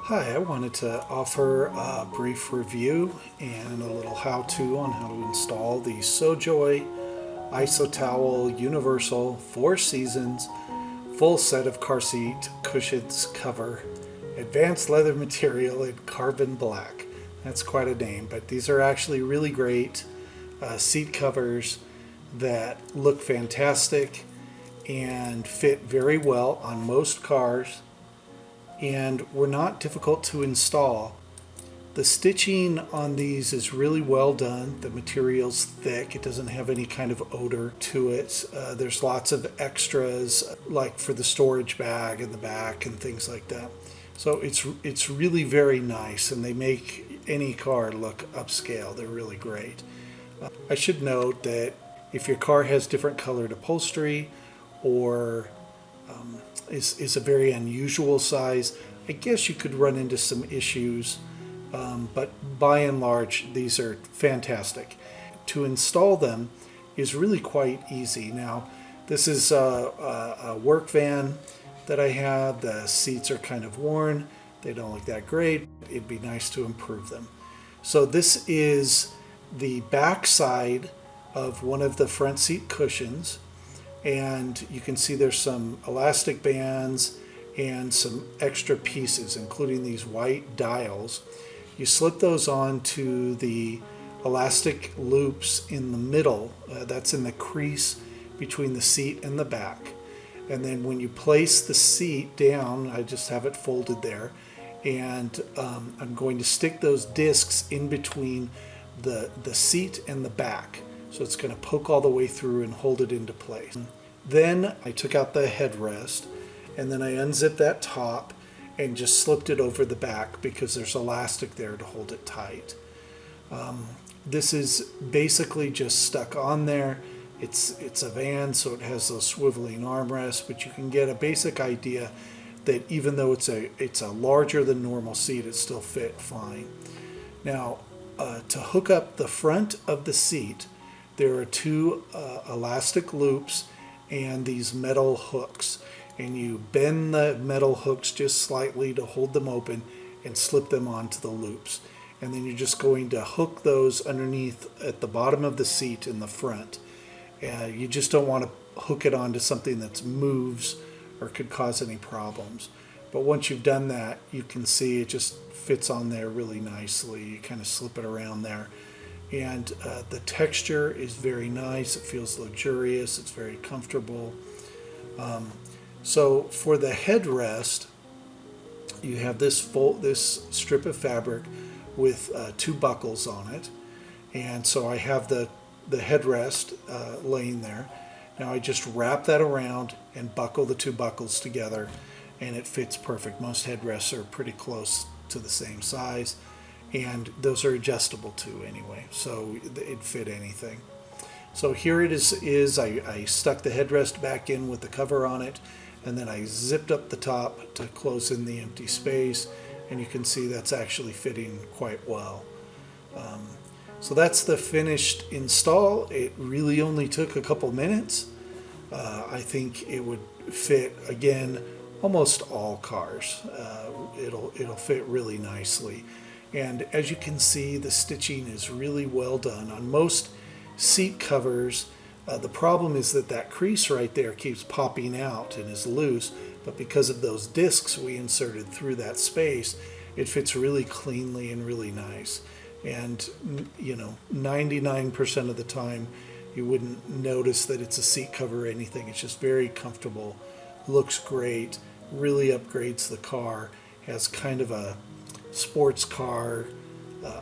Hi, I wanted to offer a brief review and a little how-to on how to install the Sojoy IsoTowel Universal 4 Seasons full set of car seat cushions cover, advanced leather material in carbon black. That's quite a name, but these are actually really great seat covers that look fantastic and fit very well on most cars and were not difficult to install. The stitching on these is really well done. The material's thick. It doesn't have any kind of odor to it. There's lots of extras like for the storage bag in the back and things like that. So it's really very nice, and they make any car look upscale. They're really great. I should note that if your car has different colored upholstery or is a very unusual size, I guess you could run into some issues, but by and large, these are fantastic. To install them is really quite easy. Now, this is a work van that I have. The seats are kind of worn. They don't look that great. It'd be nice to improve them. So this is the back side of one of the front seat cushions. And you can see there's some elastic bands and some extra pieces, including these white dials. You slip those onto the elastic loops in the middle. That's in the crease between the seat and the back. And then when you place the seat down, I just have it folded there, and I'm going to stick those discs in between the seat and the back. So it's going to poke all the way through and hold it into place. Then I took out the headrest, and then I unzipped that top and just slipped it over the back because there's elastic there to hold it tight. This is basically just stuck on there. It's a van, so it has those swiveling armrests, but you can get a basic idea that even though it's a larger than normal seat, it still fit fine. Now, to hook up the front of the seat, there are two elastic loops and these metal hooks, and you bend the metal hooks just slightly to hold them open and slip them onto the loops, and then you're just going to hook those underneath at the bottom of the seat in the front. You just don't want to hook it onto something that moves or could cause any problems. But once you've done that, you can see it just fits on there really nicely. You kind of slip it around there. And the texture is very nice. It feels luxurious. It's very comfortable. So for the headrest, you have this strip of fabric with two buckles on it. And so I have the headrest laying there. Now I just wrap that around and buckle the two buckles together, and it fits perfect. Most headrests are pretty close to the same size, and those are adjustable too anyway, so it'd fit anything. So here it is. I stuck the headrest back in with the cover on it, and then I zipped up the top to close in the empty space, and you can see that's actually fitting quite well. So that's the finished install. It really only took a couple minutes. I think it would fit, again, almost all cars. It'll fit really nicely. And as you can see, the stitching is really well done. On most seat covers, the problem is that crease right there keeps popping out and is loose, but because of those discs we inserted through that space, it fits really cleanly and really nice. And 99% of the time you wouldn't notice that it's a seat cover or anything. It's just very comfortable, looks great, really upgrades the car, has kind of a sports car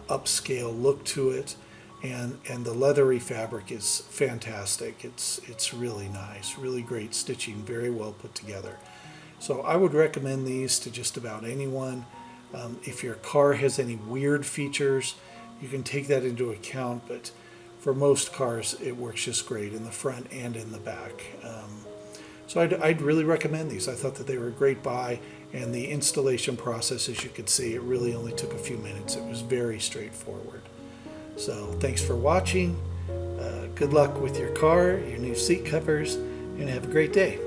upscale look to it, and the leathery fabric is fantastic. It's really nice, really great stitching, very well put together. So I would recommend these to just about anyone. If your car has any weird features, you can take that into account, but for most cars it works just great in the front and in the back. So I'd really recommend these. I thought that they were a great buy, and the installation process, as you could see, it really only took a few minutes. It was very straightforward. So thanks for watching. Good luck with your car, your new seat covers, and have a great day.